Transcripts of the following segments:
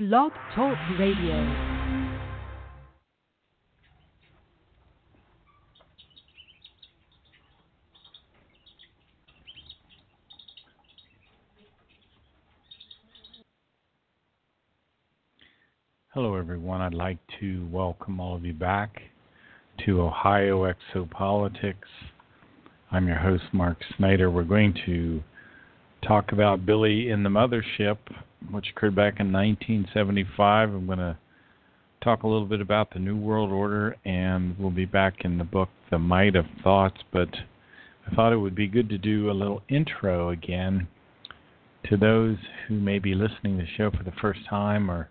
Blog Talk Radio. Hello, everyone. I'd like to welcome all of you back to Ohio Exopolitics. I'm your host, Mark Snyder. We're going to talk about Billy in the Mothership, which occurred back in 1975. I'm going to talk a little bit about the New World Order, and we'll be back in the book, The Might of Thoughts. But I thought it would be good to do a little intro again to those who may be listening to the show for the first time, or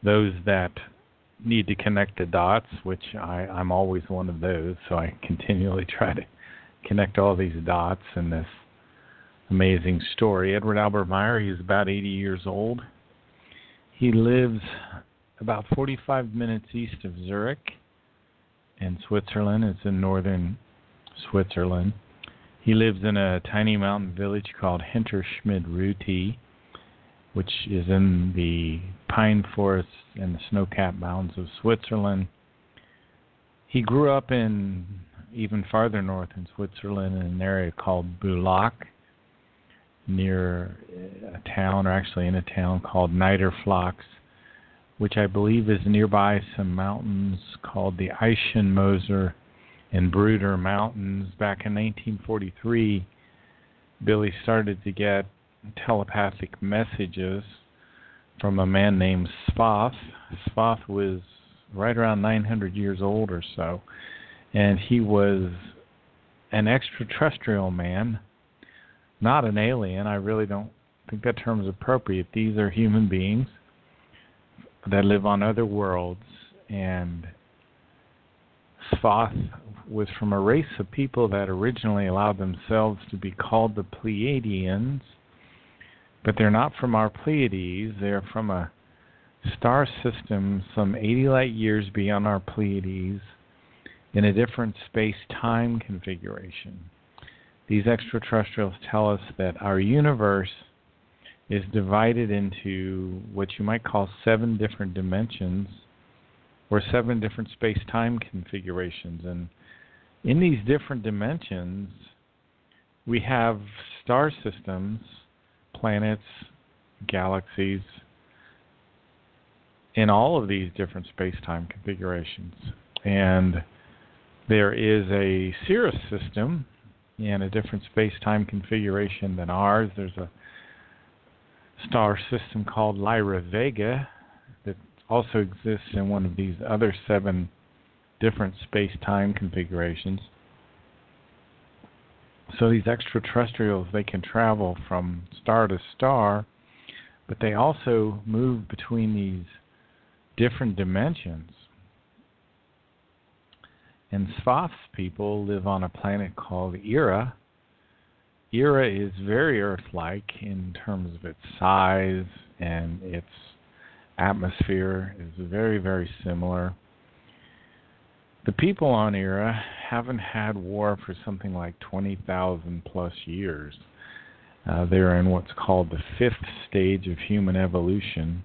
those that need to connect the dots, which I'm always one of those, so I continually try to connect all these dots in this amazing story. Edward Albert Meyer, he's about 80 years old. He lives about 45 minutes east of Zurich in Switzerland. It's in northern Switzerland. He lives in a tiny mountain village called Hinterschmid-Rüti, which is in the pine forests and the snow-capped mountains of Switzerland. He grew up in even farther north in Switzerland in an area called Bulak, near a town, or actually in a town called Niederflachs, which I believe is nearby some mountains called the Eichenmoser and Bruder Mountains. Back in 1943, Billy started to get telepathic messages from a man named Svath. Svath was right around 900 years old or so, and he was an extraterrestrial man, not an alien. I really don't think that term is appropriate. These are human beings that live on other worlds, and Svath was from a race of people that originally allowed themselves to be called the Pleiadians, but they're not from our Pleiades. They're from a star system some 80 light years beyond our Pleiades in a different space-time configuration. These extraterrestrials tell us that our universe is divided into what you might call 7 different dimensions, or 7 different space-time configurations. And in these different dimensions, we have star systems, planets, galaxies, in all of these different space-time configurations. And there is a Sirius system in a different space-time configuration than ours. There's a star system called Lyra Vega that also exists in one of these other 7 different space-time configurations. So these extraterrestrials, they can travel from star to star, but they also move between these different dimensions. And Svath's people live on a planet called Ira. Ira is very Earth-like in terms of its size, and its atmosphere is very, very similar. The people on Ira haven't had war for something like 20,000 plus years. They're in what's called the 5th stage of human evolution,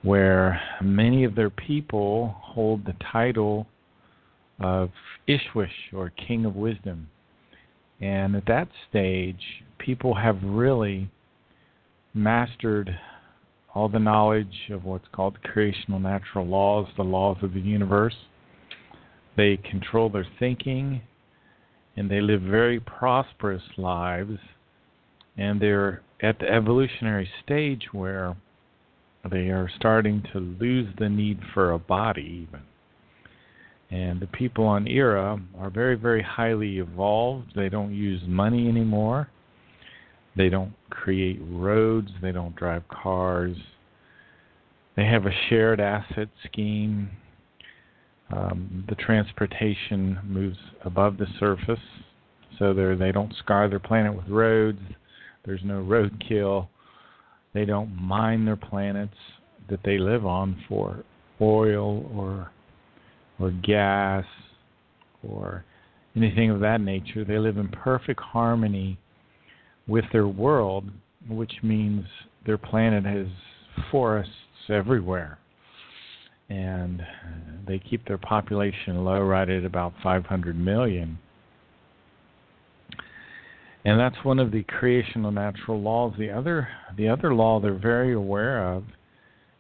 where many of their people hold the title of Ishwish, or King of Wisdom. And at that stage, people have really mastered all the knowledge of what's called the creational natural laws, the laws of the universe. They control their thinking, and they live very prosperous lives. And they're at the evolutionary stage where they are starting to lose the need for a body even. And the people on Ira are very, very highly evolved. They don't use money anymore. They don't create roads. They don't drive cars. They have a shared asset scheme. The transportation moves above the surface, so they don't scar their planet with roads. There's no roadkill. They don't mine their planets that they live on for oil or gas or anything of that nature. They live in perfect harmony with their world, which means their planet is forests everywhere. And they keep their population low, right at about 500 million. And that's one of the creational natural laws. The other law they're very aware of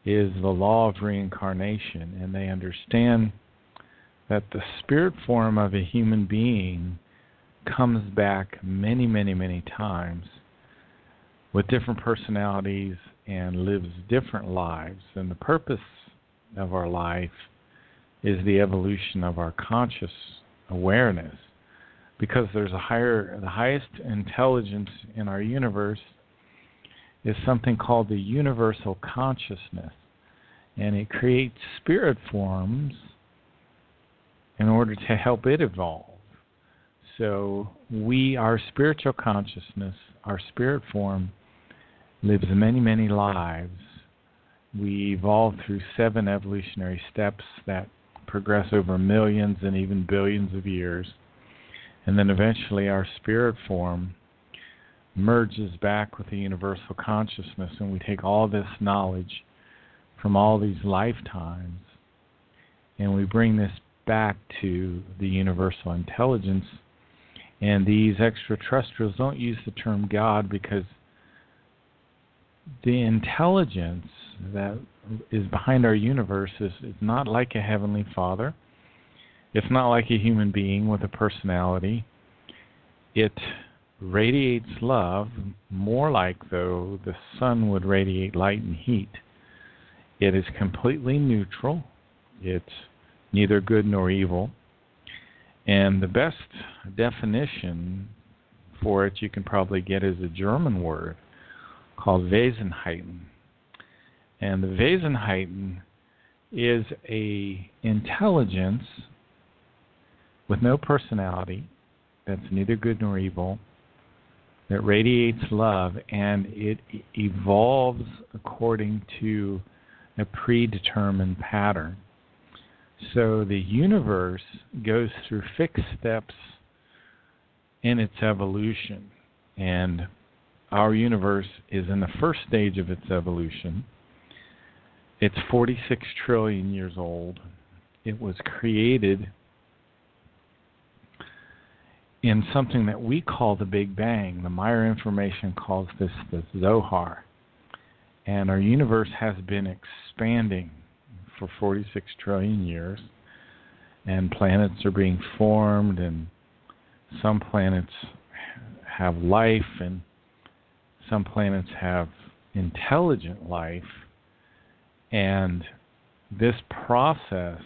is the law of reincarnation. And they understand that the spirit form of a human being comes back many, many, many times with different personalities and lives different lives. And the purpose of our life is the evolution of our conscious awareness, because there's the highest intelligence in our universe is something called the universal consciousness, and it creates spirit forms in order to help it evolve. So our spiritual consciousness, our spirit form, lives many, many lives. We evolve through 7 evolutionary steps that progress over millions and even billions of years. And then eventually our spirit form merges back with the universal consciousness, and we take all this knowledge from all these lifetimes and we bring this back to the universal intelligence. And these extraterrestrials don't use the term God because the intelligence that is behind our universe is not like a heavenly Father. It's not like a human being with a personality. It radiates love, more like, though, the sun would radiate light and heat. It is completely neutral. It's neither good nor evil. And the best definition for it you can probably get is a German word called Wesenheiten. And the Wesenheiten is a intelligence with no personality, that's neither good nor evil, that radiates love, and it evolves according to a predetermined pattern. So the universe goes through fixed steps in its evolution, and our universe is in the first stage of its evolution. It's 46 trillion years old. It was created in something that we call the Big Bang. The Meyer information calls this the Zohar. And our universe has been expanding for 46 trillion years. And planets are being formed, and some planets have life, and some planets have intelligent life. And this process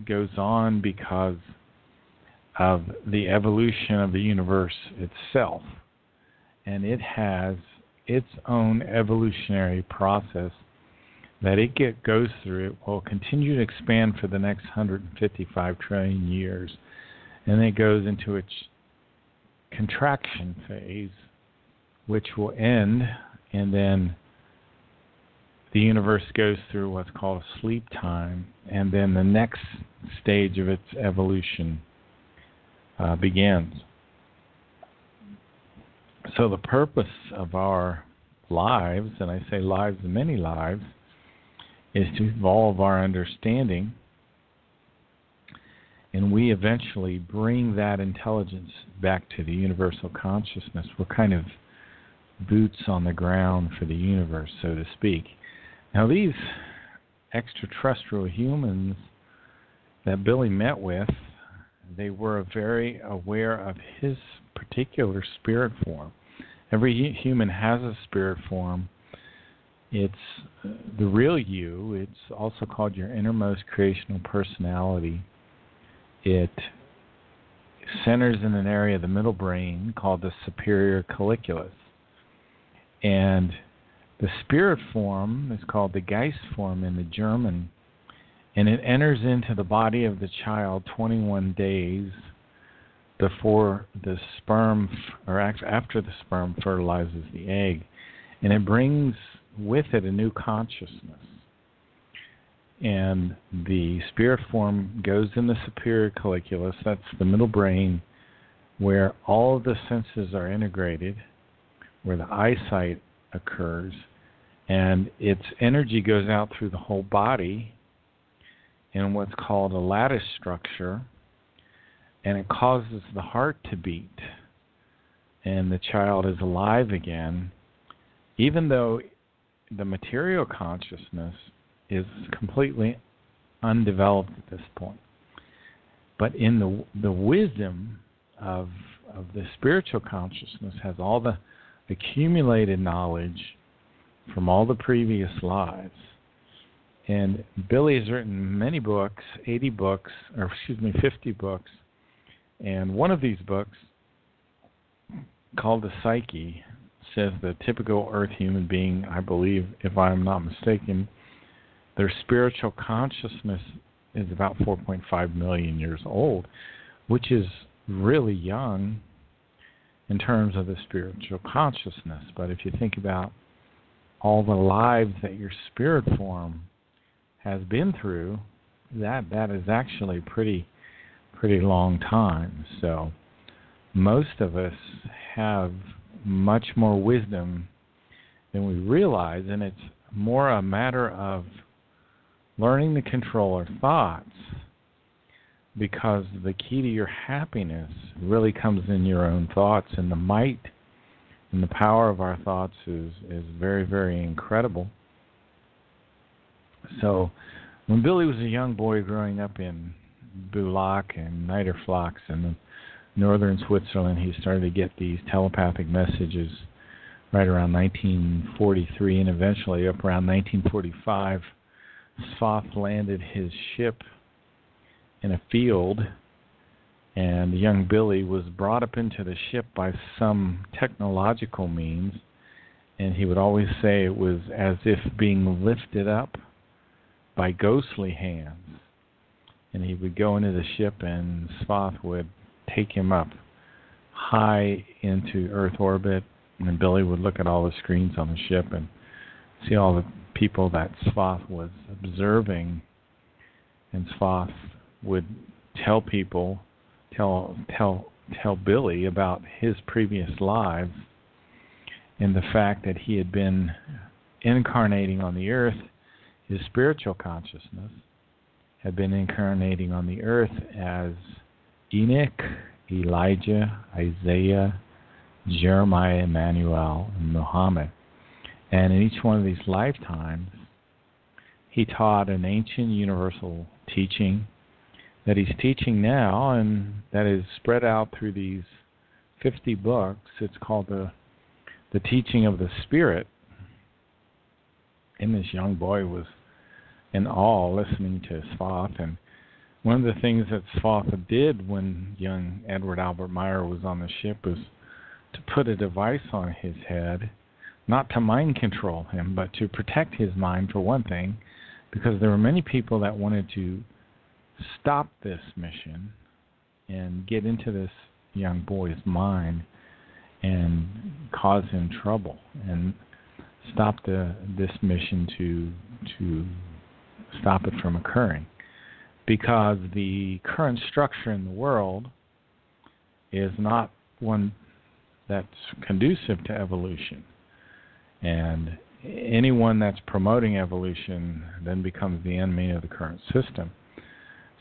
goes on because of the evolution of the universe itself. And it has its own evolutionary process that it goes through. It will continue to expand for the next 155 trillion years. And it goes into its contraction phase, which will end, and then the universe goes through what's called a sleep time, and then the next stage of its evolution begins. So the purpose of our lives, and I say lives and many lives, is to evolve our understanding, and we eventually bring that intelligence back to the universal consciousness. We're kind of boots on the ground for the universe, so to speak. Now, these extraterrestrial humans that Billy met with, they were very aware of his particular spirit form. Every human has a spirit form. It's the real you. It's also called your innermost creational personality. It centers in an area of the middle brain called the superior colliculus. And the spirit form is called the Geist form in the German, and it enters into the body of the child 21 days before the sperm, or after the sperm fertilizes the egg, and it brings with it a new consciousness. And the spirit form goes in the superior colliculus, that's the middle brain, where all of the senses are integrated, where the eyesight occurs, And its energy goes out through the whole body in what's called a lattice structure, and it causes the heart to beat, and the child is alive again, even though the material consciousness is completely undeveloped at this point. But in the wisdom of the spiritual consciousness has all the accumulated knowledge from all the previous lives. And Billy has written many books, 50 books. And one of these books, called The Psyche, says the typical Earth human being, I believe, if I'm not mistaken, their spiritual consciousness is about 4.5 million years old, which is really young in terms of the spiritual consciousness. But if you think about all the lives that your spirit form has been through, that is actually pretty long time. So most of us have much more wisdom than we realize, and it's more a matter of learning to control our thoughts, because the key to your happiness really comes in your own thoughts, and the might and the power of our thoughts is very, very incredible. So when Billy was a young boy growing up in Bulak and Niederflachs in northern Switzerland, he started to get these telepathic messages right around 1943, and eventually up around 1945, Svath landed his ship in a field, and young Billy was brought up into the ship by some technological means, and he would always say it was as if being lifted up by ghostly hands. And he would go into the ship, and Svath would take him up high into Earth orbit, and Billy would look at all the screens on the ship and see all the people that Svath was observing, and Svath would tell Billy about his previous lives and the fact that he had been incarnating on the earth. His spiritual consciousness had been incarnating on the earth as Enoch, Elijah, Isaiah, Jeremiah, Emmanuel, and Muhammad. And in each one of these lifetimes, he taught an ancient universal teaching that he's teaching now, and that is spread out through these 50 books. It's called the Teaching of the Spirit. And this young boy was in awe listening to Svath. And one of the things that Svath did when young Edward Albert Meyer was on the ship was to put a device on his head, not to mind control him, but to protect his mind, for one thing, because there were many people that wanted to stop this mission and get into this young boy's mind and cause him trouble and stop this mission to stop it from occurring, because the current structure in the world is not one that's conducive to evolution. And anyone that's promoting evolution then becomes the enemy of the current system.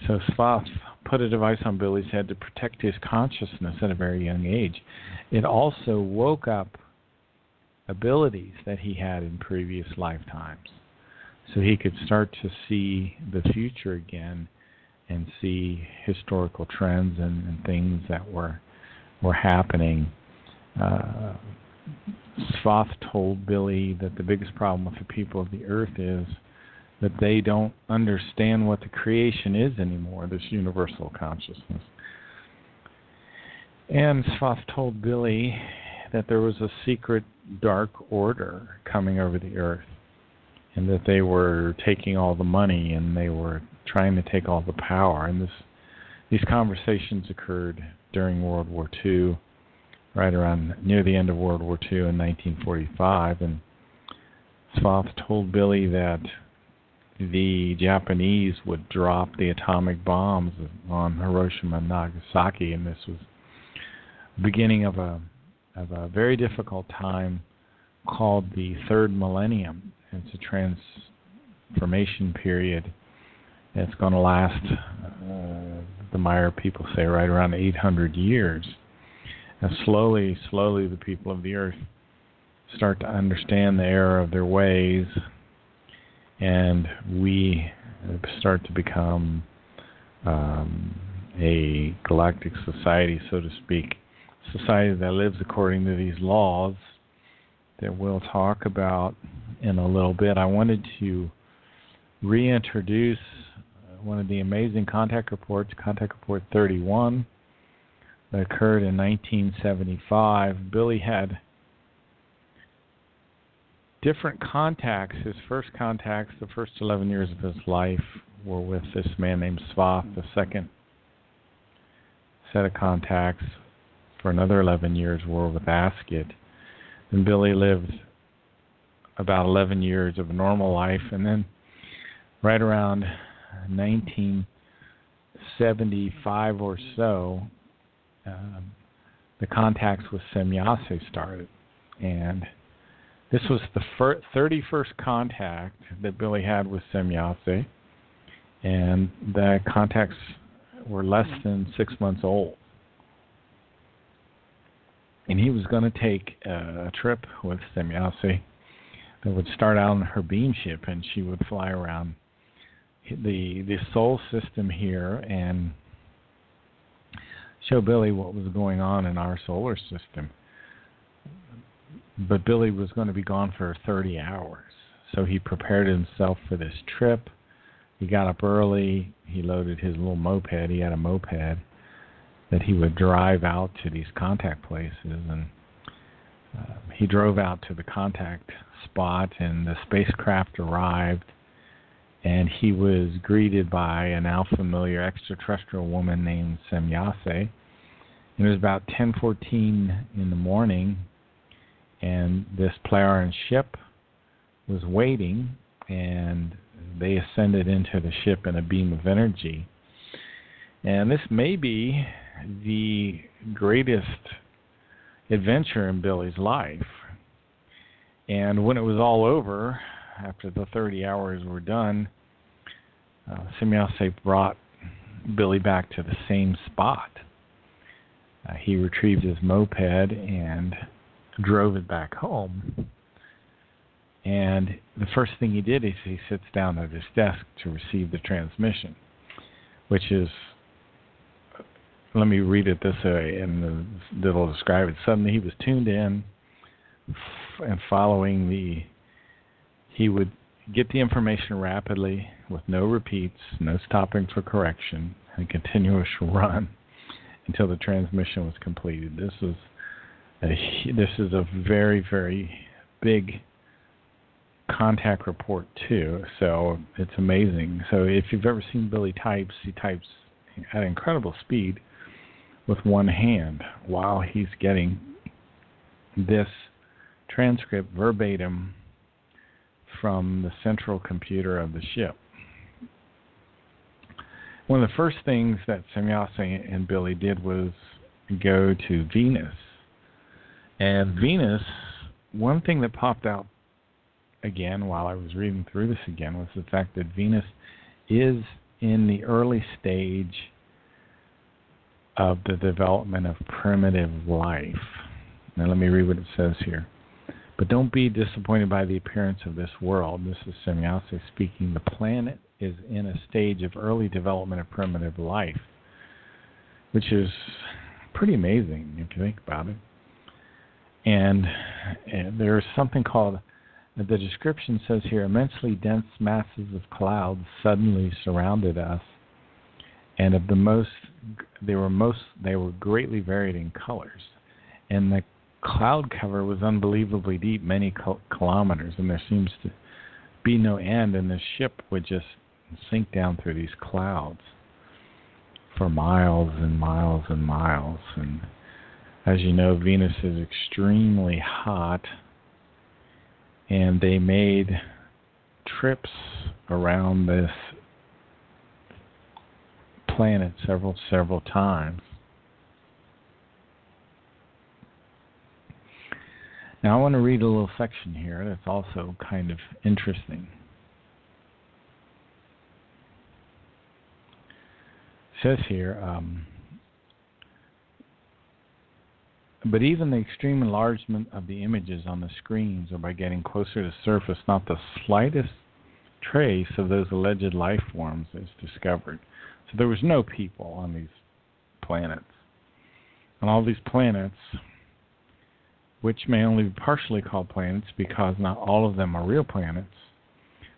So Svath put a device on Billy's head to protect his consciousness at a very young age. It also woke up abilities that he had in previous lifetimes, so he could start to see the future again and see historical trends and things that were happening. Svath told Billy that the biggest problem with the people of the earth is that they don't understand what the creation is anymore, this universal consciousness. And Svath told Billy that there was a secret dark order coming over the earth, and that they were taking all the money and they were trying to take all the power. And these conversations occurred during World War II, right around near the end of World War II in 1945. And Svath told Billy that the Japanese would drop the atomic bombs on Hiroshima and Nagasaki, and this was the beginning of a very difficult time called the Third Millennium. It's a transformation period. It's going to last, the Maya people say, right around 800 years. And slowly, the people of the earth start to understand the error of their ways, and we start to become a galactic society, so to speak, society that lives according to these laws that we'll talk about in a little bit. I wanted to reintroduce one of the amazing contact reports, Contact Report 31, that occurred in 1975. Billy had different contacts. His first contacts, the first 11 years of his life, were with this man named Swath. The second set of contacts for another 11 years were with Asket. And Billy lived about 11 years of a normal life, and then right around 1975 or so, the contacts with Semjase started. And this was the 31st contact that Billy had with Semjase, and the contacts were less than 6 months old. And he was going to take a trip with Semjase that would start out on her beamship, and she would fly around the solar system here and show Billy what was going on in our solar system. But Billy was going to be gone for 30 hours, so he prepared himself for this trip. He got up early. He loaded his little moped. He had a moped that he would drive out to these contact places, and he drove out to the contact spot, and the spacecraft arrived, and he was greeted by a now familiar extraterrestrial woman named Semjase. It was about 10:14 in the morning, and this Plarian ship was waiting, and they ascended into the ship in a beam of energy. And this may be the greatest adventure in Billy's life. And when it was all over, after the 30 hours were done, Semjase brought Billy back to the same spot. He retrieved his moped and drove it back home. And the first thing he did is he sits down at his desk to receive the transmission, which is, let me read it this way, and it'll describe it. Suddenly he was tuned in, and he would get the information rapidly with no repeats, no stopping for correction, and a continuous run until the transmission was completed. This is a very, very big contact report too, so it's amazing. So if you've ever seen Billy types, he types at incredible speed with one hand while he's getting this transcript verbatim from the central computer of the ship. One of the first things that Semjase and Billy did was go to Venus. And Venus, one thing that popped out again while I was reading through this again was the fact that Venus is in the early stage of the development of primitive life. Now let me read what it says here. But don't be disappointed by the appearance of this world. This is Semjase speaking. The planet is in a stage of early development of primitive life, which is pretty amazing if you think about it. And there's something called, the description says here, immensely dense masses of clouds suddenly surrounded us, and of the most, they were greatly varied in colors, and the cloud cover was unbelievably deep, many kilometers, and there seems to be no end, and the ship would just sink down through these clouds for miles and miles and miles. And as you know, Venus is extremely hot, and they made trips around this planet several times. Now I want to read a little section here that's also kind of interesting. It says here, but even the extreme enlargement of the images on the screens or by getting closer to the surface, not the slightest trace of those alleged life forms is discovered. So there was no people on these planets. And all these planets, which may only be partially called planets because not all of them are real planets,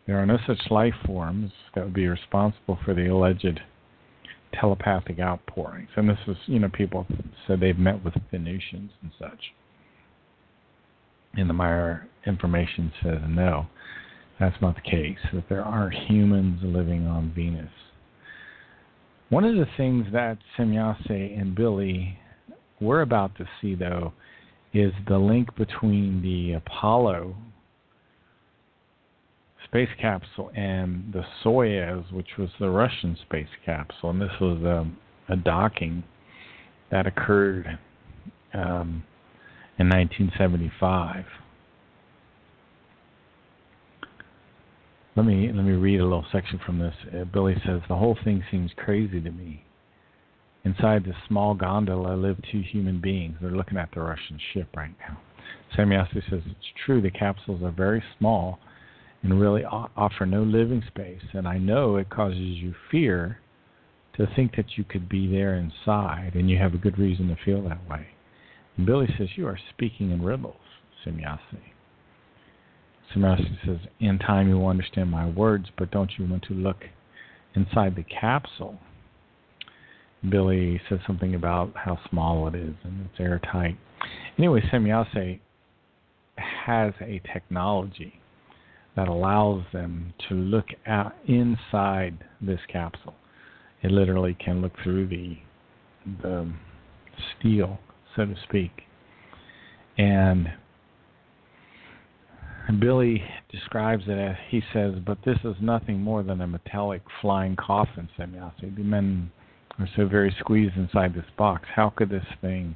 there are no such life forms that would be responsible for the alleged telepathic outpourings. And this is, people said they've met with Venusians and such. And the Meyer information says no, that's not the case, that there aren't humans living on Venus. One of the things that Semjase and Billy were about to see, though, is the link between the Apollo space capsule and the Soyuz, which was the Russian space capsule. And this was a docking that occurred in 1975. Let me read a little section from this. Billy says, the whole thing seems crazy to me. Inside this small gondola live two human beings. They're looking at the Russian ship right now. Semjase says, it's true, the capsules are very small and really offer no living space. And I know it causes you fear to think that you could be there inside, and you have a good reason to feel that way. And Billy says, you are speaking in riddles, Semjase. Semjase says, in time you will understand my words, but don't you want to look inside the capsule? Billy says something about how small it is and it's airtight. Anyway, Semjase has a technology that allows them to look out inside this capsule. It literally can look through the steel, so to speak. And Billy describes it as, he says, but this is nothing more than a metallic flying coffin, Semjase. The men are so very squeezed inside this box. How could this thing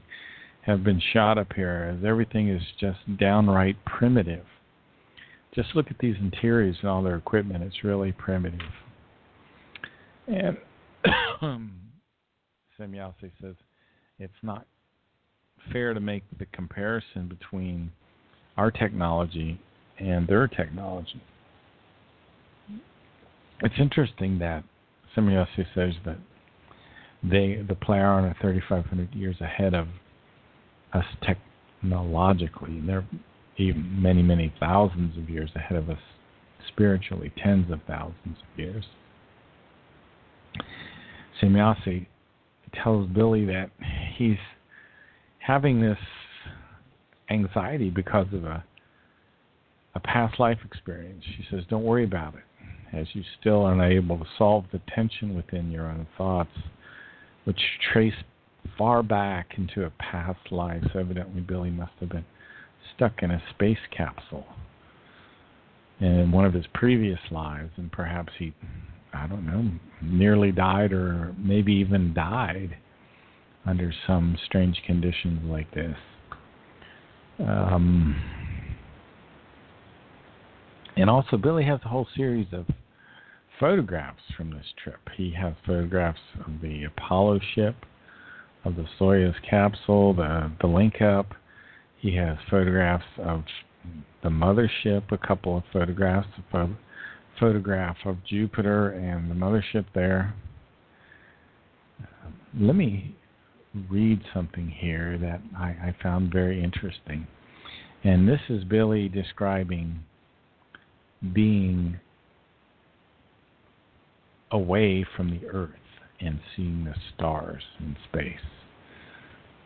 have been shot up here, as everything is just downright primitive? Just look at these interiors and all their equipment. It's really primitive. And Semjase says it's not fair to make the comparison between our technology and their technology. It's interesting that Semjase says that the Plejaren are 3,500 years ahead of us technologically. They're even many, many thousands of years ahead of us spiritually, tens of thousands of years. Semjase tells Billy that he's having this anxiety because of a past life experience. She says, don't worry about it, as you still are unable to solve the tension within your own thoughts, which trace far back into a past life. So evidently Billy must have been stuck in a space capsule in one of his previous lives, and perhaps he, I don't know, nearly died or maybe even died under some strange conditions like this. And also Billy has a whole series of photographs from this trip. He has photographs of the Apollo ship, of the Soyuz capsule, the link-up. He has photographs of the mothership, a couple of photographs, a photograph of Jupiter and the mothership there. Let me read something here that I found very interesting. And this is Billy describing being away from the Earth and seeing the stars in space.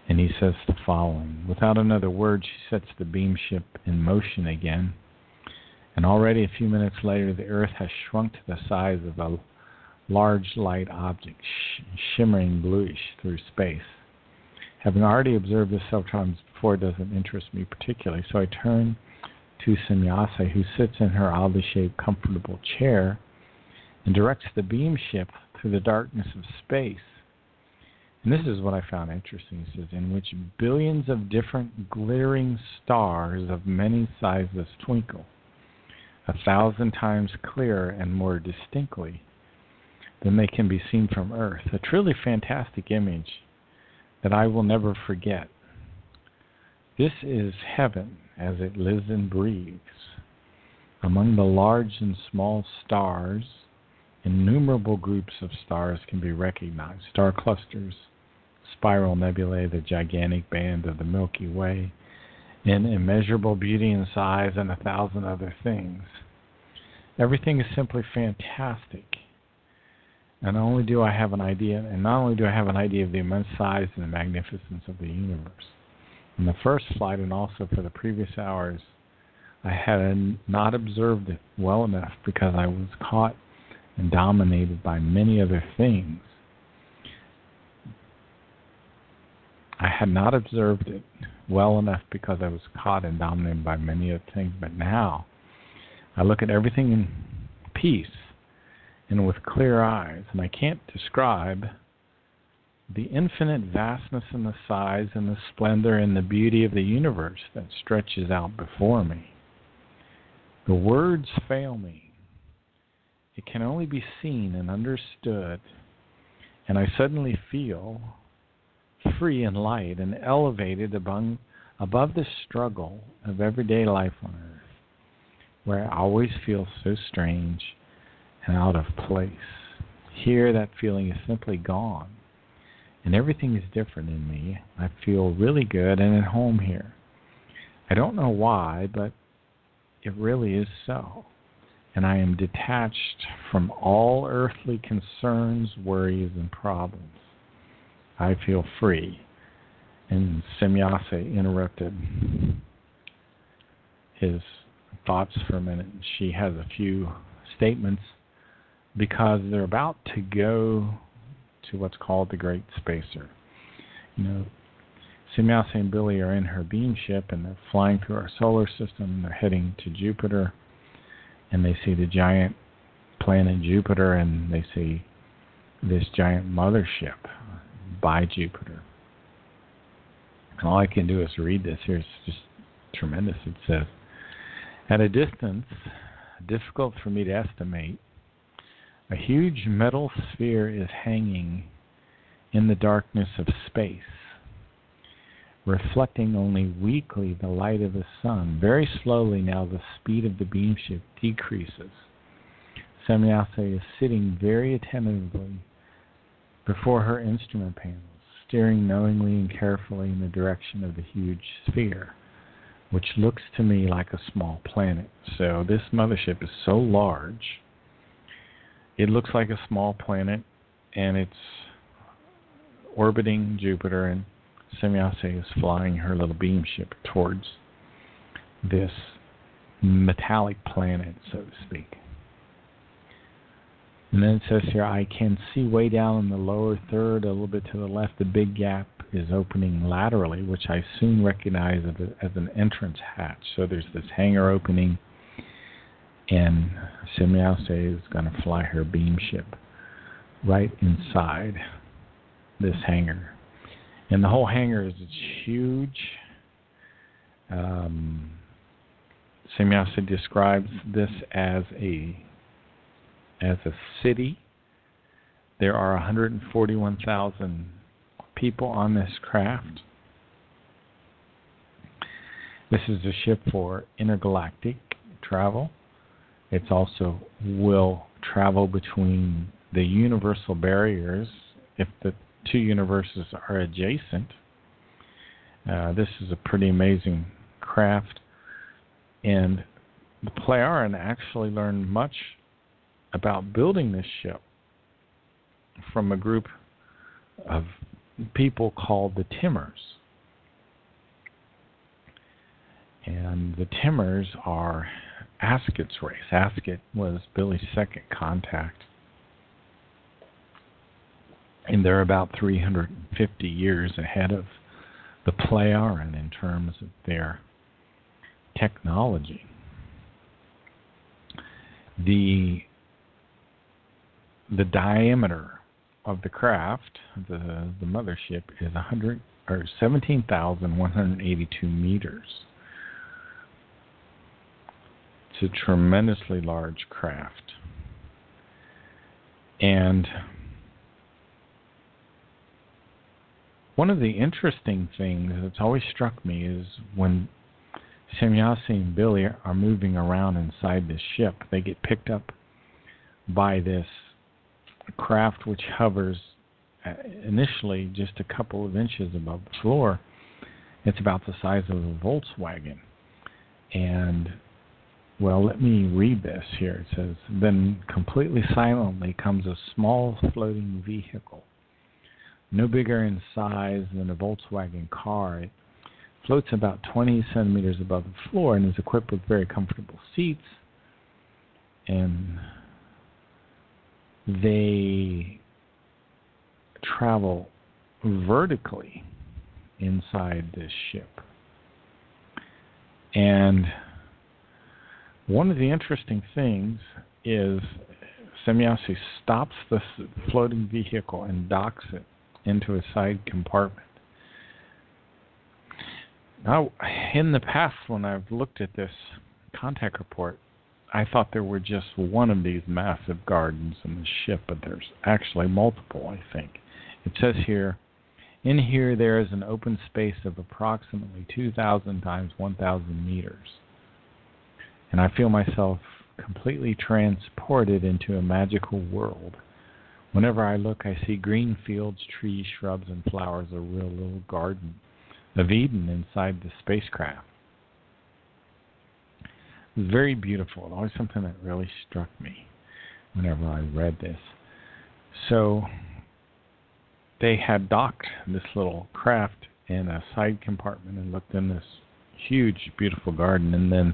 And he says the following: without another word, she sets the beamship in motion again, and already a few minutes later the Earth has shrunk to the size of a large light object, shimmering bluish through space. Having already observed this several times before, it doesn't interest me particularly, so I turn to Semjase, who sits in her oddly shaped, comfortable chair, and directs the beamship through the darkness of space. And this is what I found interesting. It says, in which billions of different glittering stars of many sizes twinkle, 1,000 times clearer and more distinctly than they can be seen from Earth. A truly fantastic image that I will never forget. This is heaven as it lives and breathes. Among the large and small stars, innumerable groups of stars can be recognized. Star clusters, spiral nebulae, the gigantic band of the Milky Way, in immeasurable beauty and size, and 1,000 other things. Everything is simply fantastic. And not only do I have an idea of the immense size and the magnificence of the universe. In the first flight and also for the previous hours, I had not observed it well enough because I was caught and dominated by many other things. I had not observed it well enough because I was caught and dominated by many other things. But now I look at everything in peace and with clear eyes, and I can't describe the infinite vastness and the size and the splendor and the beauty of the universe that stretches out before me. The words fail me. It can only be seen and understood, and I suddenly feel free and light and elevated above the struggle of everyday life on Earth, where I always feel so strange and out of place. Here, that feeling is simply gone, and everything is different in me. I feel really good and at home here. I don't know why, but it really is so. And I am detached from all earthly concerns, worries, and problems. I feel free. And Semjase interrupted his thoughts for a minute. She has a few statements because they're about to go to what's called the Great Spacer. You know, Semjase and Billy are in her beamship, and they're flying through our solar system. They're heading to Jupiter, and they see the giant planet Jupiter, and they see this giant mothership by Jupiter. And all I can do is read this here. It's just tremendous. It says, at a distance difficult for me to estimate, a huge metal sphere is hanging in the darkness of space, reflecting only weakly the light of the sun. Very slowly now the speed of the beamship decreases. Semjase is sitting very attentively before her instrument panels, steering knowingly and carefully in the direction of the huge sphere, which looks to me like a small planet. So this mothership is so large, it looks like a small planet, and it's orbiting Jupiter, and Semjase is flying her little beamship towards this metallic planet, so to speak. And then it says here, I can see way down in the lower third, a little bit to the left, the big gap is opening laterally, which I soon recognize as an entrance hatch. So there's this hangar opening, and Semjase is going to fly her beamship right inside this hangar. And the whole hangar is huge. Semjase describes this as a city. There are 141,000 people on this craft. This is a ship for intergalactic travel. It also will travel between the universal barriers if the two universes are adjacent. This is a pretty amazing craft. And the Playaran actually learned much about building this ship from a group of people called the Timmers. And the Timmers are Asket's race. Asket was Billy's second contact. And they're about 350 years ahead of the Playaran in terms of their technology. The diameter of the craft, the mothership, is 17,182 meters. It's a tremendously large craft. And one of the interesting things that's always struck me is when Semjase and Billy are moving around inside this ship, they get picked up by this craft which hovers initially just a couple of inches above the floor. It's about the size of a Volkswagen. And, well, let me read this here. It says, then completely silently comes a small floating vehicle, no bigger in size than a Volkswagen car. It floats about 20 centimeters above the floor and is equipped with very comfortable seats. And they travel vertically inside this ship. And one of the interesting things is Semjase stops the floating vehicle and docks it into a side compartment. Now, in the past, when I've looked at this contact report, I thought there were just one of these massive gardens in the ship, but there's actually multiple, I think. It says here, in here there is an open space of approximately 2,000 times 1,000 meters. And I feel myself completely transported into a magical world. Whenever I look, I see green fields, trees, shrubs, and flowers, a real little garden of Eden inside the spacecraft. It was very beautiful. Always something that really struck me whenever I read this. So they had docked this little craft in a side compartment and looked in this huge, beautiful garden, and then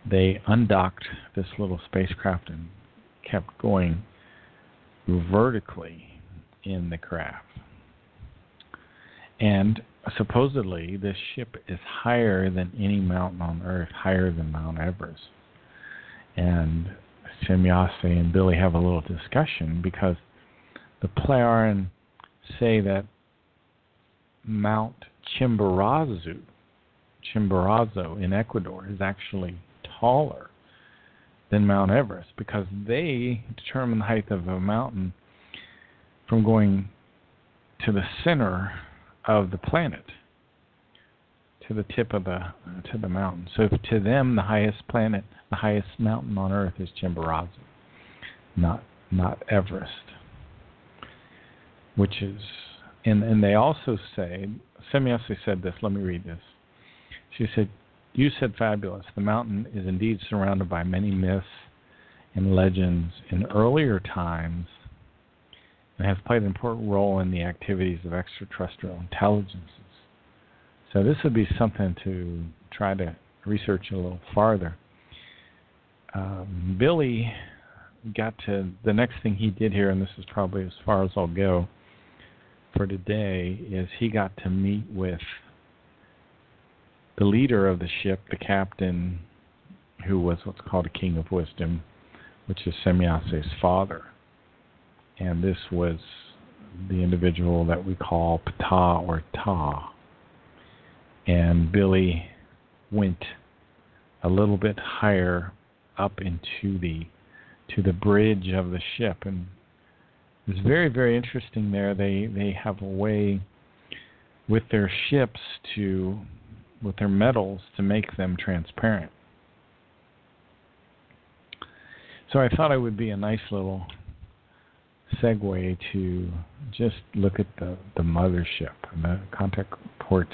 they undocked this little spacecraft and kept going vertically in the craft. And supposedly this ship is higher than any mountain on Earth, higher than Mount Everest. And Semjase and Billy have a little discussion because the Plejaren say that Mount Chimborazo in Ecuador is actually taller than Mount Everest because they determine the height of a mountain from going to the center of the planet, to the tip of the mountain. So to them, the highest mountain on Earth is Chimborazo, not Everest. Which is, and they also say, Semjase said this. Let me read this. She said, "You said fabulous. The mountain is indeed surrounded by many myths and legends in earlier times, and has played an important role in the activities of extraterrestrial intelligences." So this would be something to try to research a little farther. Billy got to, the next thing he did here, and this is probably as far as I'll go for today, is he got to meet with the leader of the ship, the captain, who was what's called a king of wisdom, which is Semjase's father. And this was the individual that we call Ptah or Ta. And Billy went a little bit higher up into the bridge of the ship, and it was very, very interesting there. They have a way with their ships with their metals to make them transparent. So I thought it would be a nice little segue to just look at the mothership, the contact report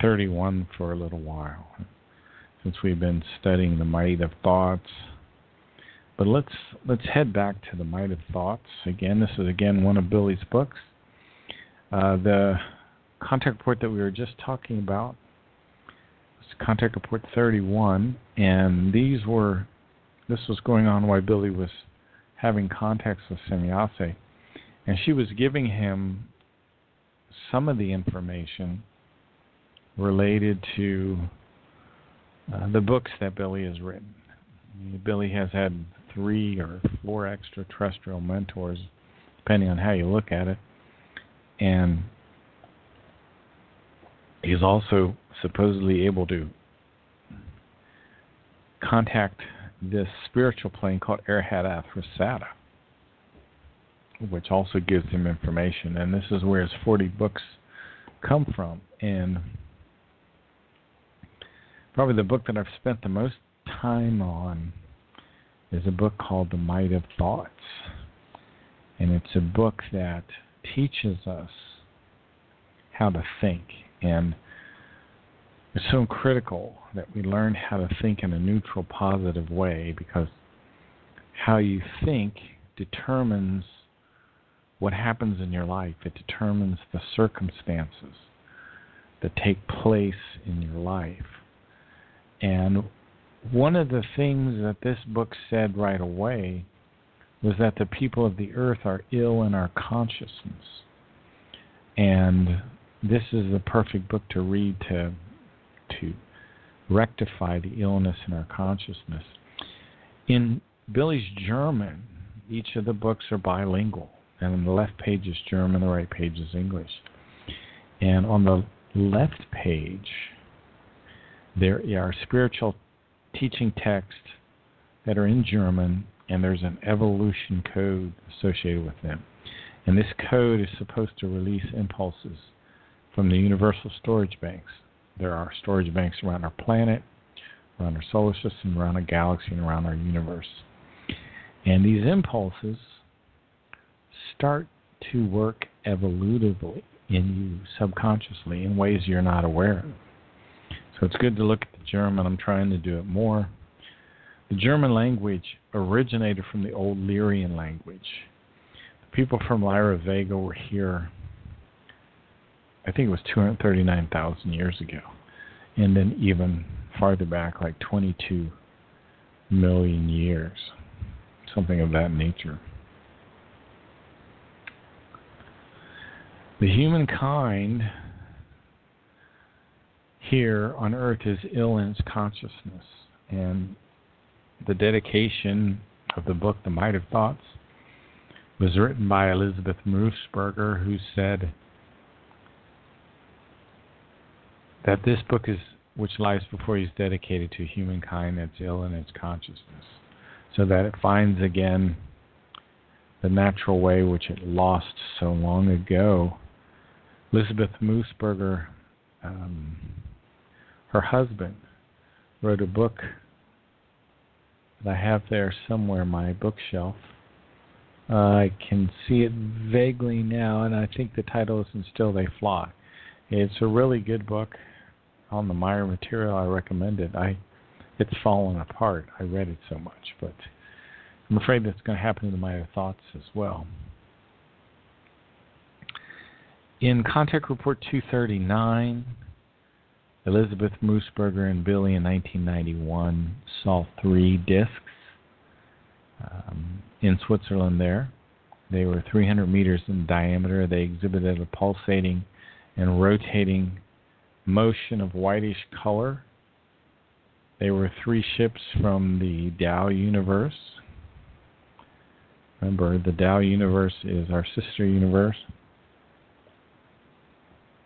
31 for a little while, since we've been studying the might of thoughts. But let's head back to the might of thoughts again. This is again one of Billy's books. The contact report that we were just talking about was contact report 31, and this was going on while Billy was having contacts with Semjase, and she was giving him some of the information related to the books that Billy has written. Billy has had 3 or 4 extraterrestrial mentors, depending on how you look at it. And he's also supposedly able to contact this spiritual plane called Arhat Rasada, which also gives him information. And this is where his 40 books come from. And probably the book that I've spent the most time on is a book called The Might of Thoughts. And it's a book that teaches us how to think. And it's so critical that we learn how to think in a neutral, positive way, because how you think determines what happens in your life. It determines the circumstances that take place in your life. And one of the things that this book said right away was that the people of the earth are ill in our consciousness. And this is the perfect book to read to rectify the illness in our consciousness. In Billy's German, each of the books are bilingual. And on the left page is German, the right page is English. And on the left page, there are spiritual teaching texts that are in German, and there's an evolution code associated with them. And this code is supposed to release impulses from the universal storage banks. There are storage banks around our planet, around our solar system, around our galaxy, and around our universe. And these impulses start to work evolutively in you subconsciously in ways you're not aware of. So it's good to look at the German. I'm trying to do it more. The German language originated from the old Lyrian language. The people from Lyra Vega were here, I think it was 239,000 years ago. And then even farther back, like 22 million years. Something of that nature. The humankind here on Earth is ill in its consciousness. And the dedication of the book, The Might of Thoughts, was written by Elizabeth Moosberger, who said that this book is, which lies before you, is dedicated to humankind that's ill in its consciousness, so that it finds again the natural way which it lost so long ago. Elizabeth Moosberger, her husband, wrote a book that I have there somewhere on my bookshelf. I can see it vaguely now, and I think the title is And Still They Fly. It's a really good book on the Meyer material. I recommend it. It's fallen apart. I read it so much, but I'm afraid that's going to happen to the Meyer Thoughts as well. In Contact Report 239, Elizabeth Moosberger and Billy in 1991 saw 3 discs in Switzerland there. They were 300 meters in diameter. They exhibited a pulsating and rotating motion of whitish color. They were 3 ships from the Tao universe. Remember, the Tao universe is our sister universe.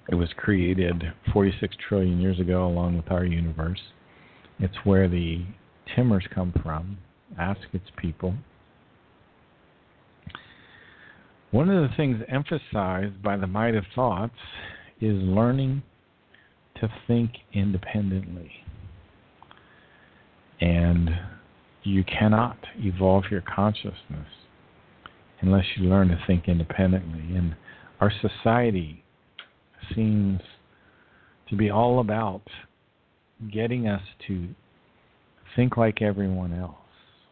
It was created 46 trillion years ago along with our universe. It's where the Timmers come from. Ask its people. One of the things emphasized by the Might of Thoughts is learning to think independently. And you cannot evolve your consciousness unless you learn to think independently. And our society seems to be all about getting us to think like everyone else,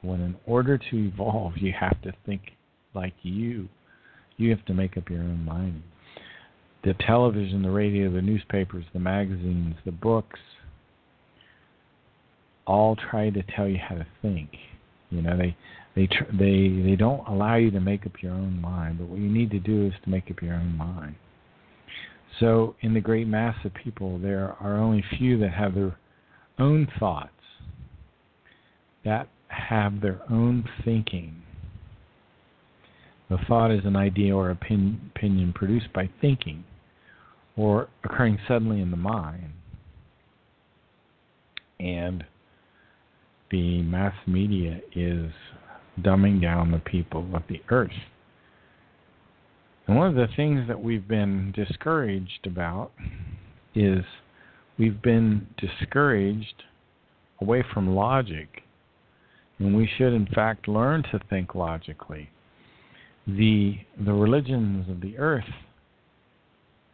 when in order to evolve, you have to think like you. You have to make up your own mind. The television, the radio, the newspapers, the magazines, the books, all try to tell you how to think. You know, they don't allow you to make up your own mind, but what you need to do is to make up your own mind. So in the great mass of people, there are only few that have their own thoughts, that have their own thinking, The thought is an idea or opinion produced by thinking or occurring suddenly in the mind. And the mass media is dumbing down the people of the earth. And one of the things that we've been discouraged about is we've been discouraged away from logic. And we should, in fact, learn to think logically. The religions of the earth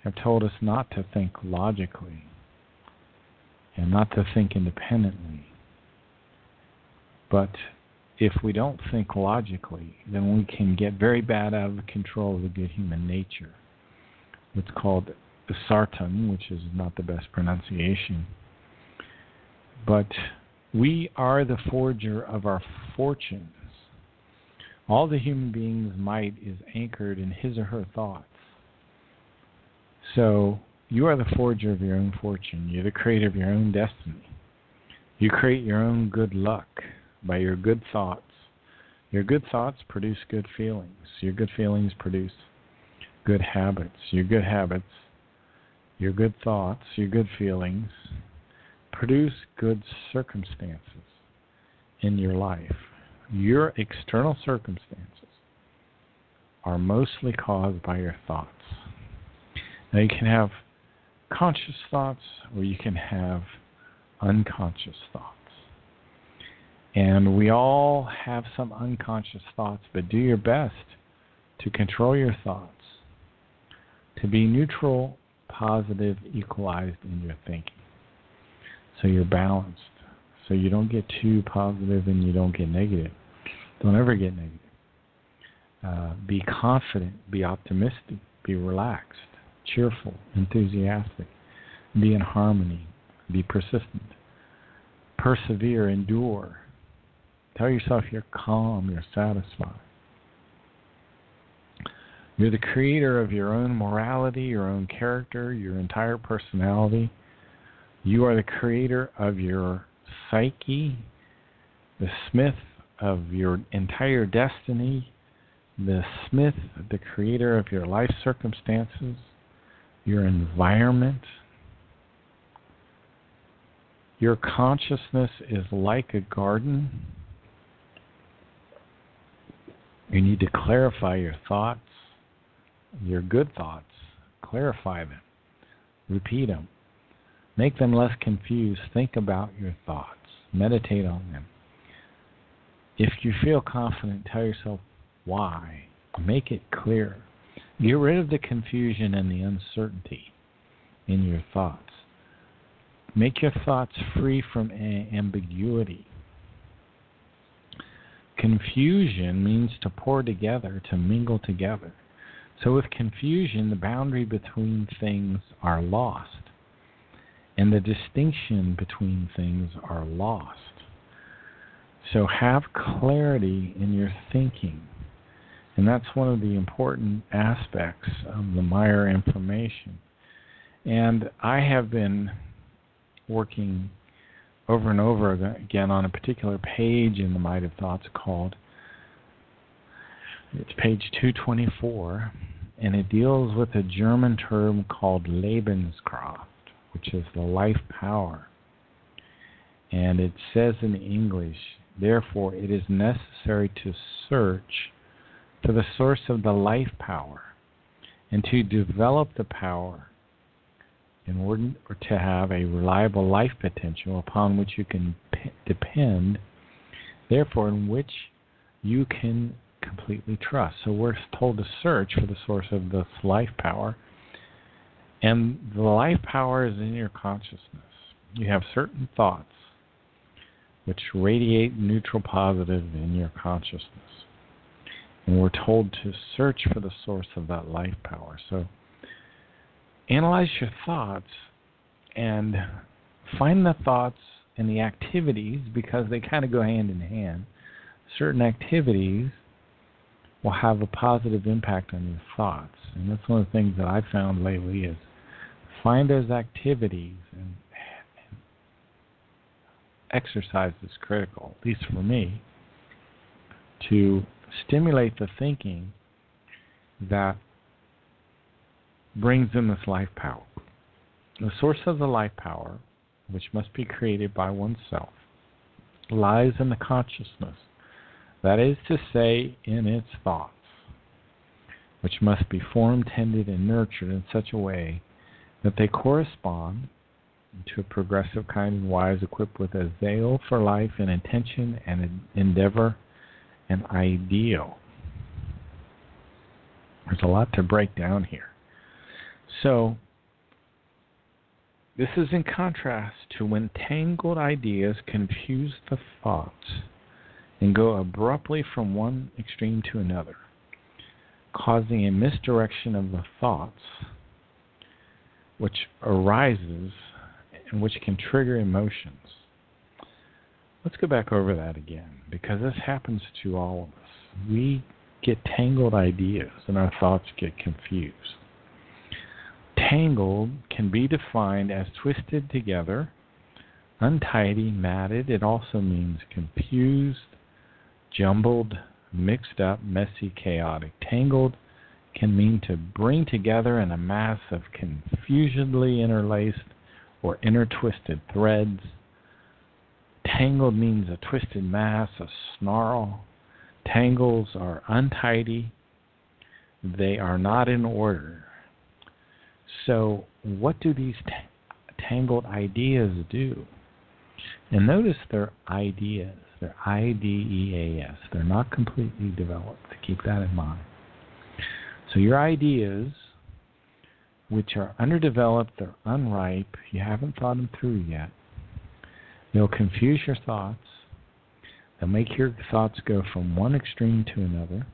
have told us not to think logically and not to think independently. But if we don't think logically, then we can get very bad out of the control of the good human nature. It's called sartan, which is not the best pronunciation. But we are the forger of our fortunes. All the human being's might is anchored in his or her thoughts. So you are the forger of your own fortune. You're the creator of your own destiny. You create your own good luck by your good thoughts. Your good thoughts produce good feelings. Your good feelings produce good habits. Your good habits, your good thoughts, your good feelings produce good circumstances in your life. Your external circumstances are mostly caused by your thoughts. Now you can have conscious thoughts or you can have unconscious thoughts. And we all have some unconscious thoughts, but do your best to control your thoughts, to be neutral, positive, equalized in your thinking. So you're balanced. So you don't get too positive and you don't get negative. Don't ever get negative. Be confident, be optimistic, be relaxed, cheerful, enthusiastic, be in harmony, be persistent, persevere, endure. Tell yourself you're calm, you're satisfied. You're the creator of your own morality, your own character, your entire personality. You are the creator of your psyche, the smith of your entire destiny, the smith, the creator of your life circumstances, your environment. Your consciousness is like a garden. You need to clarify your thoughts, your good thoughts. Clarify them. Repeat them. Make them less confused. Think about your thoughts. Meditate on them. If you feel confident, tell yourself why. Make it clear. Get rid of the confusion and the uncertainty in your thoughts. Make your thoughts free from ambiguity. Confusion means to pour together, to mingle together. So with confusion, the boundary between things are lost, and the distinction between things are lost. So have clarity in your thinking, and that's one of the important aspects of the Meyer information. And I have been working over and over again on a particular page in the Might of Thoughts called, it's page 224, and it deals with a German term called Lebenskraft, which is the life power. And it says in English, therefore it is necessary to search for the source of the life power and to develop the power in order to have a reliable life potential upon which you can depend, therefore in which you can completely trust. So we're told to search for the source of this life power, and the life power is in your consciousness. You have certain thoughts which radiate neutral positive in your consciousness, and we're told to search for the source of that life power. So analyze your thoughts and find the thoughts and the activities, because they kind of go hand in hand. Certain activities will have a positive impact on your thoughts. And that's one of the things that I've found lately is find those activities, and exercise is critical, at least for me, to stimulate the thinking that brings in this life power. The source of the life power, which must be created by oneself, lies in the consciousness, that is to say, in its thoughts, which must be formed, tended, and nurtured in such a way that they correspond to a progressive, kind, and wise, equipped with a zeal for life and intention and endeavor and ideal. There's a lot to break down here. So, this is in contrast to when tangled ideas confuse the thoughts and go abruptly from one extreme to another, causing a misdirection of the thoughts, which arises and which can trigger emotions. Let's go back over that again, because this happens to all of us. We get tangled ideas and our thoughts get confused. Tangled can be defined as twisted together, untidy, matted. It also means confused, jumbled, mixed up, messy, chaotic. Tangled can mean to bring together in a mass of confusedly interlaced or intertwisted threads. Tangled means a twisted mass, a snarl. Tangles are untidy. They are not in order. So what do these tangled ideas do? And notice they're ideas. They're I-D-E-A-S. They're not completely developed. Keep that in mind. So your ideas, which are underdeveloped, they're unripe, you haven't thought them through yet, they'll confuse your thoughts. They'll make your thoughts go from one extreme to another.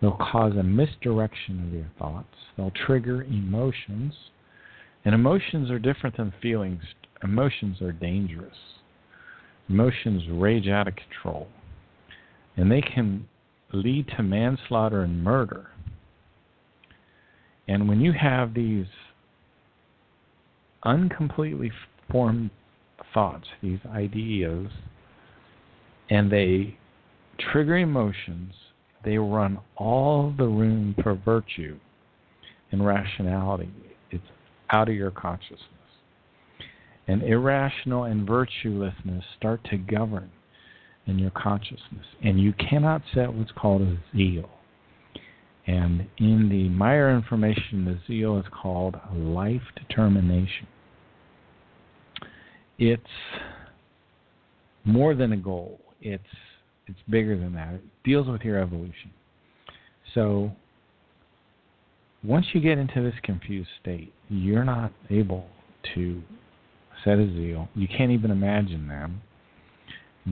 They'll cause a misdirection of your thoughts. They'll trigger emotions. And emotions are different than feelings. Emotions are dangerous. Emotions rage out of control. And they can lead to manslaughter and murder. And when you have these uncompletely formed thoughts, these ideas, and they trigger emotions, they run all the room for virtue and rationality. It's out of your consciousness. And irrational and virtuelessness start to govern in your consciousness. And you cannot set what's called a zeal. And in the Meyer information, the zeal is called life determination. It's more than a goal. It's bigger than that. It deals with your evolution. So once you get into this confused state, you're not able to set a zeal. You can't even imagine them.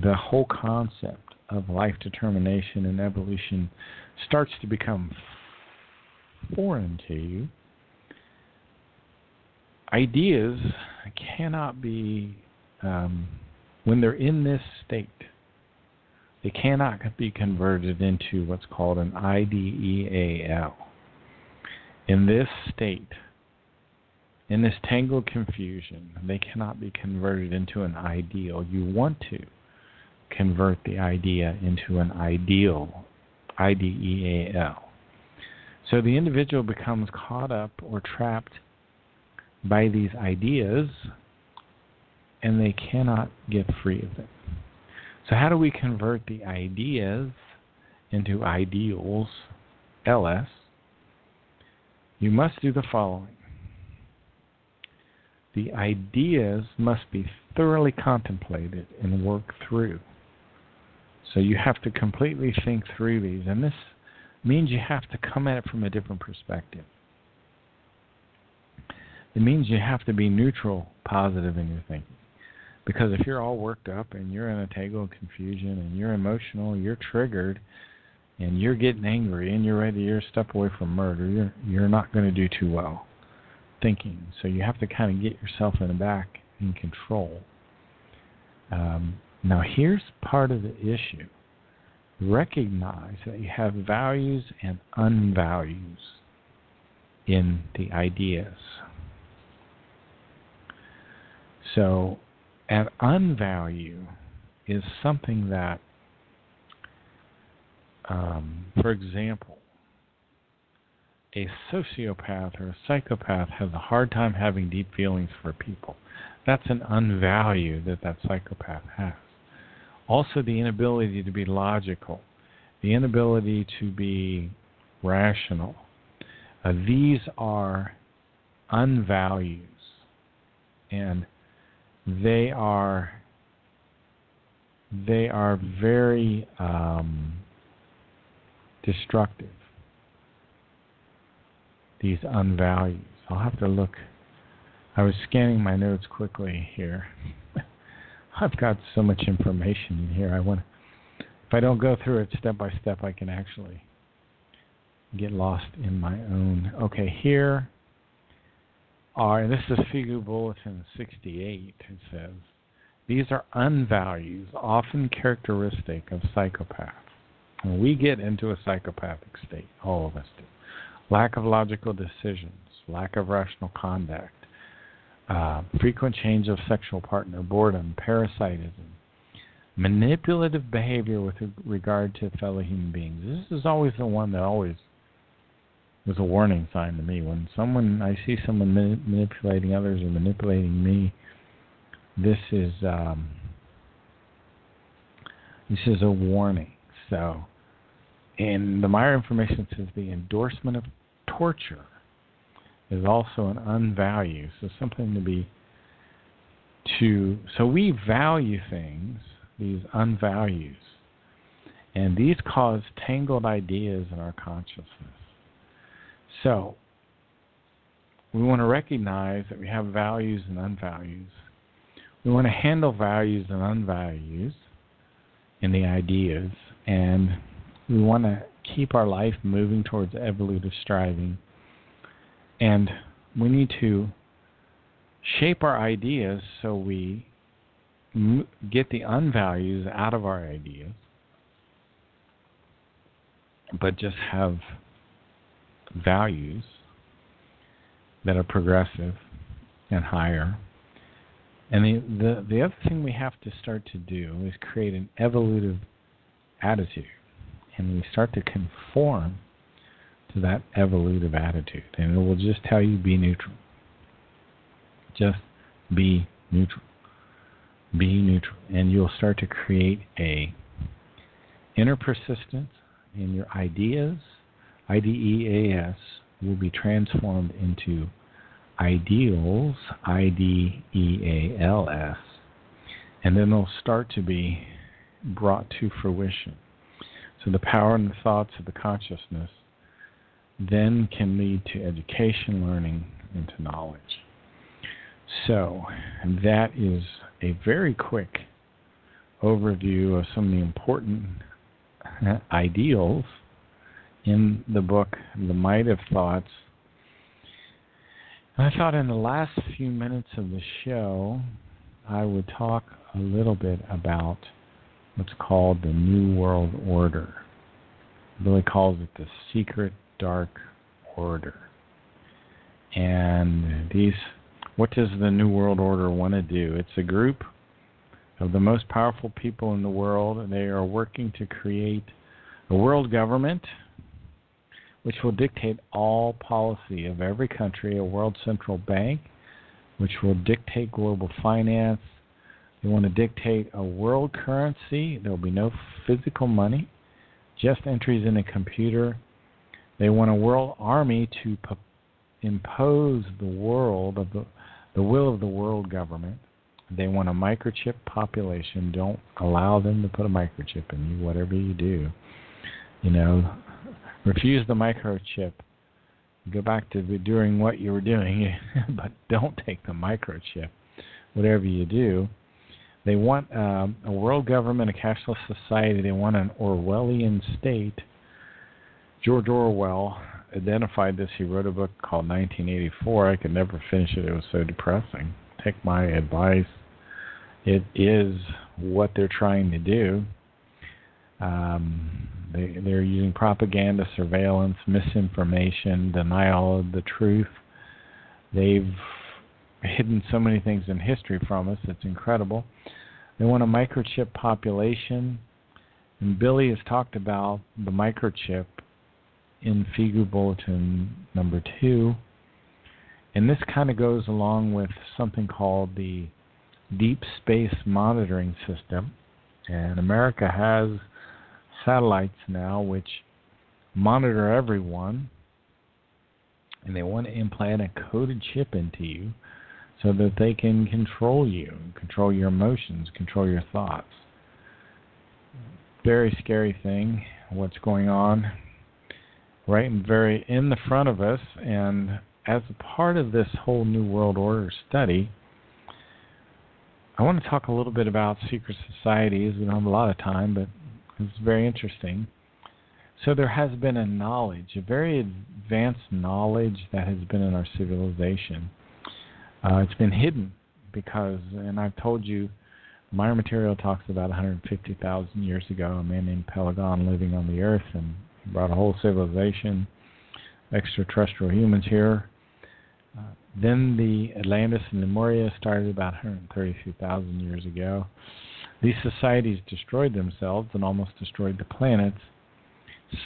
The whole concept of life determination and evolution starts to become foreign to you. Ideas cannot be, when they're in this state, they cannot be converted into what's called an ideal. In this state, in this tangled confusion, they cannot be converted into an ideal. You want to convert the idea into an ideal, ideal. So the individual becomes caught up or trapped by these ideas, and they cannot get free of it. So how do we convert the ideas into ideals, LS? You must do the following. The ideas must be thoroughly contemplated and worked through. So you have to completely think through these, and this means you have to come at it from a different perspective. It means you have to be neutral, positive in your thinking. Because if you're all worked up and you're in a tangled confusion and you're emotional, you're triggered, and you're getting angry and you're ready to step away from murder, you're not going to do too well thinking. So you have to kind of get yourself in the back in control. Now here's part of the issue. Recognize that you have values and unvalues in the ideas. So an unvalue is something that, for example, a sociopath or a psychopath has a hard time having deep feelings for people. That's an unvalue that that psychopath has. Also, the inability to be logical, the inability to be rational. These are unvalues, and they are very destructive. These unvalues. I'll have to look. I was scanning my notes quickly here. I've got so much information in here. If I don't go through it step by step, I can actually get lost in my own. Okay, here are, and this is Figu Bulletin 68, it says, these are unvalues often characteristic of psychopaths. When we get into a psychopathic state, all of us do. Lack of logical decisions, lack of rational conduct, frequent change of sexual partner, boredom, parasitism, manipulative behavior with regard to fellow human beings. This is always the one that always was a warning sign to me. When I see someone manipulating others or manipulating me, this is a warning. So, and the Meyer information says the endorsement of torture is also an unvalue. So something so we value things, these unvalues, and these cause tangled ideas in our consciousness. So we want to recognize that we have values and unvalues. We want to handle values and unvalues in the ideas, and we want to keep our life moving towards evolutive striving. And we need to shape our ideas so we get the unvalues out of our ideas, but just have values that are progressive and higher. And the other thing we have to start to do is create an evolutive attitude. And we start to conform to that evolutive attitude. And it will just tell you, be neutral. Just be neutral. Be neutral. And you'll start to create a inner persistence, and your ideas, IDEAS, will be transformed into ideals, IDEALS, and then they'll start to be brought to fruition. So the power and the thoughts of the consciousness then can lead to education, learning, and to knowledge. So that is a very quick overview of some of the important ideals in the book, The Might of Thoughts. And I thought in the last few minutes of the show, I would talk a little bit about what's called the New World Order. Billy calls it the Secret Dark Order. And what does the New World Order want to do? It's a group of the most powerful people in the world, and they are working to create a world government which will dictate all policy of every country, a world central bank which will dictate global finance. They want to dictate a world currency. There will be no physical money, just entries in a computer. They want a world army to impose the will of the world government. They want a microchip population. Don't allow them to put a microchip in you, whatever you do. Refuse the microchip. Go back to doing what you were doing, but don't take the microchip, whatever you do. They want a world government, a cashless society. They want an Orwellian state. George Orwell identified this. He wrote a book called 1984. I could never finish it. It was so depressing. Take my advice. It is what they're trying to do. They're using propaganda, surveillance, misinformation, denial of the truth. They've hidden so many things in history from us. It's incredible. They want a microchip population. And Billy has talked about the microchip in Figure Bulletin number 2. And this kind of goes along with something called the Deep Space Monitoring System. And America has satellites now which monitor everyone. And they want to implant a coded chip into you so that they can control you, control your emotions, control your thoughts. Very scary thing, what's going on right and very in the front of us. And as a part of this whole New World Order study, I want to talk a little bit about secret societies. We don't have a lot of time, but it's very interesting. So there has been a knowledge, a very advanced knowledge that has been in our civilization. It's been hidden because, and I've told you, my material talks about 150,000 years ago, a man named Pelagon living on the earth and brought a whole civilization, extraterrestrial humans here. Then the Atlantis and Lemuria started about 132,000 years ago. These societies destroyed themselves and almost destroyed the planets.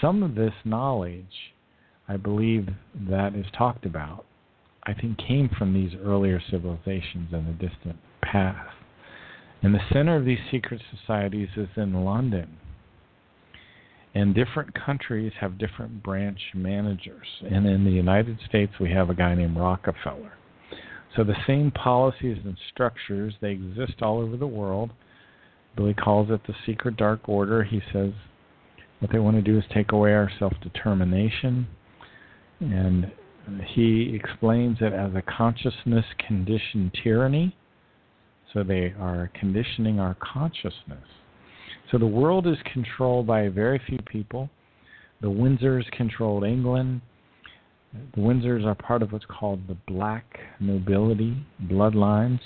Some of this knowledge, I believe, that is talked about, I think came from these earlier civilizations in the distant past. And the center of these secret societies is in London. And different countries have different branch managers. And in the United States, we have a guy named Rockefeller. So the same policies and structures, they exist all over the world. Billy calls it the secret dark order. He says what they want to do is take away our self-determination. And he explains it as a consciousness-conditioned tyranny. So they are conditioning our consciousness. So the world is controlled by very few people. The Windsors controlled England. The Windsors are part of what's called the black nobility bloodlines.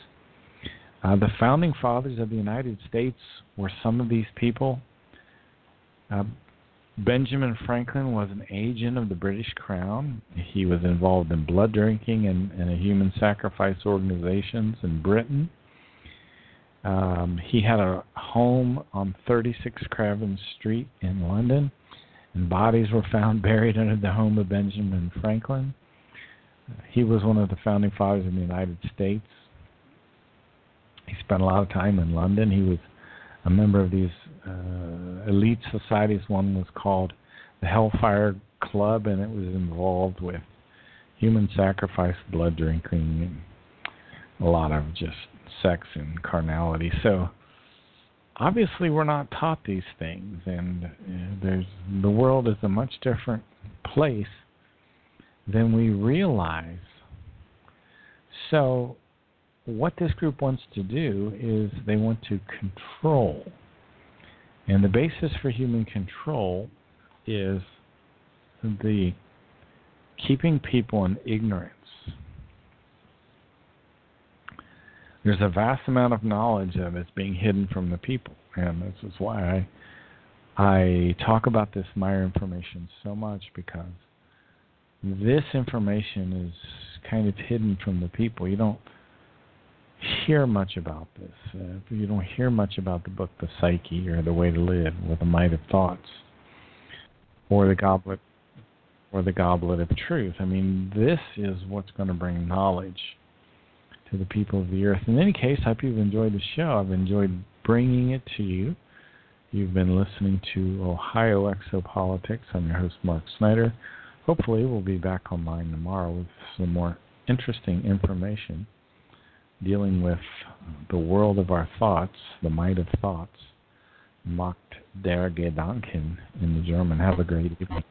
The founding fathers of the United States were some of these people. Benjamin Franklin was an agent of the British Crown. He was involved in blood drinking and human sacrifice organizations in Britain. He had a home on 36 Craven Street in London, and bodies were found buried under the home of Benjamin Franklin. He was one of the founding fathers of the United States. He spent a lot of time in London. He was a member of these elite societies. One was called the Hellfire Club, and it was involved with human sacrifice, blood drinking, and a lot of just sex and carnality. So obviously we're not taught these things, and the world is a much different place than we realize. So what this group wants to do is they want to control. And the basis for human control is the keeping people in ignorance. There's a vast amount of knowledge that is being hidden from the people. And this is why I talk about this Meyer information so much, because this information is kind of hidden from the people. You don't hear much about this. You don't hear much about the book The Psyche or The Way to Live or The Might of Thoughts or the Goblet of Truth. I mean, this is what's going to bring knowledge to the people of the earth. In any case, I hope you've enjoyed the show. I've enjoyed bringing it to you. You've been listening to Ohio Exopolitics. I'm your host, Mark Snyder. Hopefully we'll be back online tomorrow with some more interesting information dealing with the world of our thoughts, the might of thoughts, Macht der Gedanken in the German. Have a great evening.